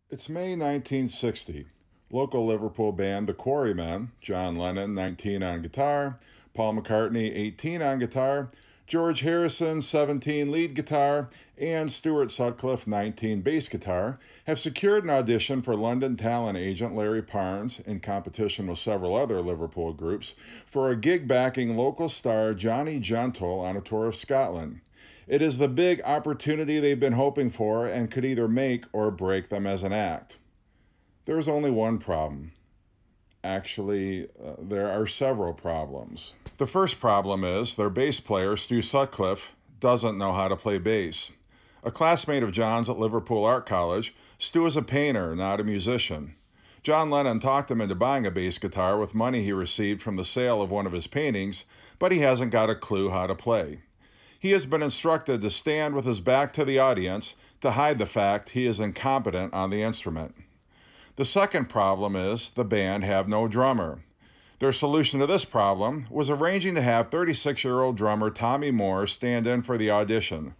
It's May 1960. Local Liverpool band The Quarrymen, John Lennon, 19 on guitar, Paul McCartney, 18 on guitar, George Harrison, 17 lead guitar, and Stuart Sutcliffe, 19 bass guitar, have secured an audition for London talent agent Larry Parnes, in competition with several other Liverpool groups, for a gig backing local star Johnny Gentle on a tour of Scotland. It is the big opportunity they've been hoping for and could either make or break them as an act. There's only one problem. Actually, there are several problems. The first problem is their bass player, Stu Sutcliffe, doesn't know how to play bass. A classmate of John's at Liverpool Art College, Stu is a painter, not a musician. John Lennon talked him into buying a bass guitar with money he received from the sale of one of his paintings, but he hasn't got a clue how to play. He has been instructed to stand with his back to the audience to hide the fact he is incompetent on the instrument. The second problem is the band have no drummer. Their solution to this problem was arranging to have 36-year-old drummer Tommy Moore stand in for the audition.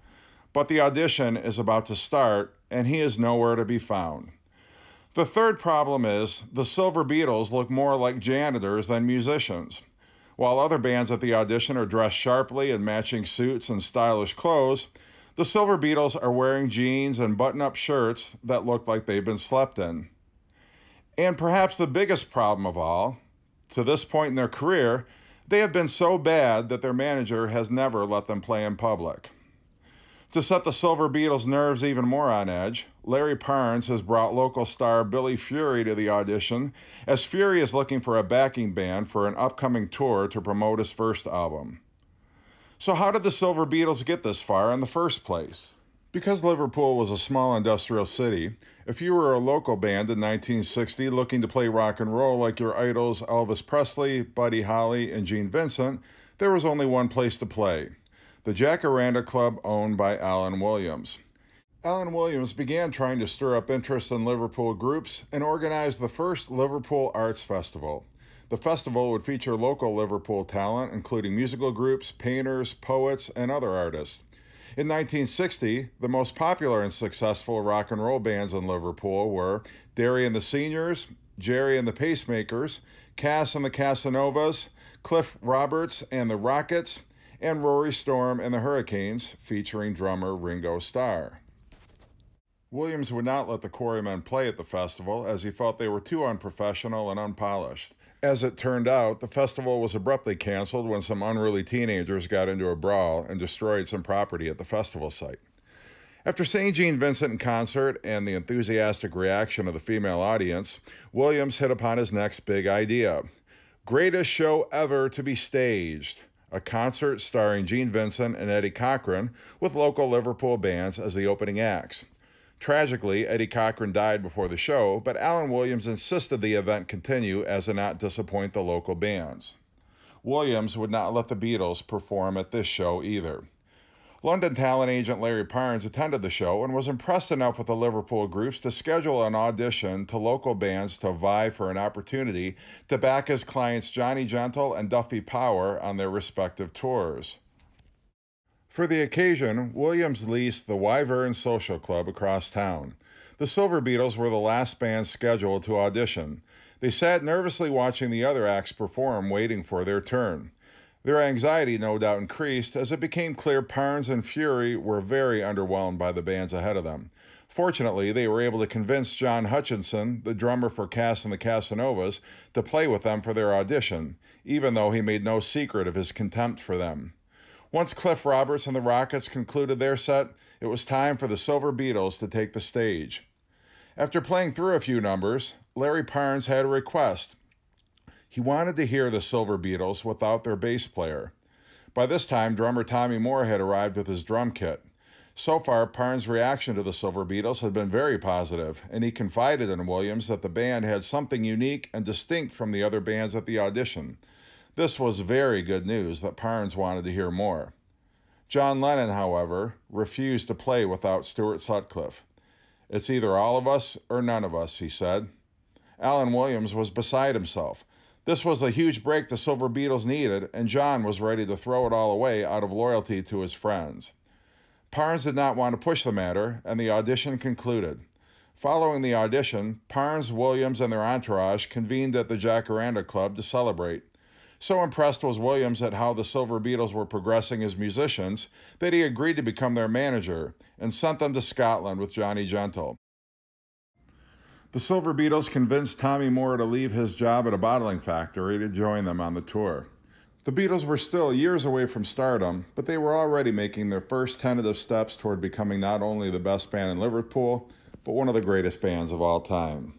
But the audition is about to start, and he is nowhere to be found. The third problem is the Silver Beatles look more like janitors than musicians. While other bands at the audition are dressed sharply in matching suits and stylish clothes, the Silver Beatles are wearing jeans and button-up shirts that look like they've been slept in. And perhaps the biggest problem of all, to this point in their career, they have been so bad that their manager has never let them play in public. To set the Silver Beatles' nerves even more on edge, Larry Parnes has brought local star Billy Fury to the audition, as Fury is looking for a backing band for an upcoming tour to promote his first album. So how did the Silver Beatles get this far in the first place? Because Liverpool was a small industrial city, if you were a local band in 1960 looking to play rock and roll like your idols Elvis Presley, Buddy Holly, and Gene Vincent, there was only one place to play: the Jacaranda Club, owned by Alan Williams. Alan Williams began trying to stir up interest in Liverpool groups and organized the first Liverpool Arts Festival. The festival would feature local Liverpool talent, including musical groups, painters, poets, and other artists. In 1960, the most popular and successful rock and roll bands in Liverpool were Derry and the Seniors, Jerry and the Pacemakers, Cass and the Casanovas, Cliff Roberts and the Rockets, and Rory Storm and the Hurricanes, featuring drummer Ringo Starr. Williams would not let the Quarrymen play at the festival, as he felt they were too unprofessional and unpolished. As it turned out, the festival was abruptly canceled when some unruly teenagers got into a brawl and destroyed some property at the festival site. After seeing Gene Vincent in concert and the enthusiastic reaction of the female audience, Williams hit upon his next big idea: greatest show ever to be staged. A concert starring Gene Vincent and Eddie Cochran, with local Liverpool bands as the opening acts. Tragically, Eddie Cochran died before the show, but Alan Williams insisted the event continue as to not disappoint the local bands. Williams would not let the Beatles perform at this show either. London talent agent Larry Parnes attended the show and was impressed enough with the Liverpool groups to schedule an audition to local bands to vie for an opportunity to back his clients Johnny Gentle and Duffy Power on their respective tours. For the occasion, Williams leased the Wyvern Social Club across town. The Silver Beatles were the last band scheduled to audition. They sat nervously watching the other acts perform, waiting for their turn. Their anxiety no doubt increased as it became clear Parnes and Fury were very underwhelmed by the bands ahead of them. Fortunately, they were able to convince John Hutchinson, the drummer for Cass and the Casanovas, to play with them for their audition, even though he made no secret of his contempt for them. Once Cliff Roberts and the Rockets concluded their set, it was time for the Silver Beatles to take the stage. After playing through a few numbers, Larry Parnes had a request. He wanted to hear the Silver Beatles without their bass player. By this time, drummer Tommy Moore had arrived with his drum kit. So far, Parnes' reaction to the Silver Beatles had been very positive, and he confided in Williams that the band had something unique and distinct from the other bands at the audition. This was very good news that Parnes wanted to hear more. John Lennon, however, refused to play without Stuart Sutcliffe. "It's either all of us or none of us," he said. Alan Williams was beside himself. This was the huge break the Silver Beatles needed, and John was ready to throw it all away out of loyalty to his friends. Parnes did not want to push the matter, and the audition concluded. Following the audition, Parnes, Williams, and their entourage convened at the Jacaranda Club to celebrate. So impressed was Williams at how the Silver Beatles were progressing as musicians that he agreed to become their manager and sent them to Scotland with Johnny Gentle. The Silver Beatles convinced Tommy Moore to leave his job at a bottling factory to join them on the tour. The Beatles were still years away from stardom, but they were already making their first tentative steps toward becoming not only the best band in Liverpool, but one of the greatest bands of all time.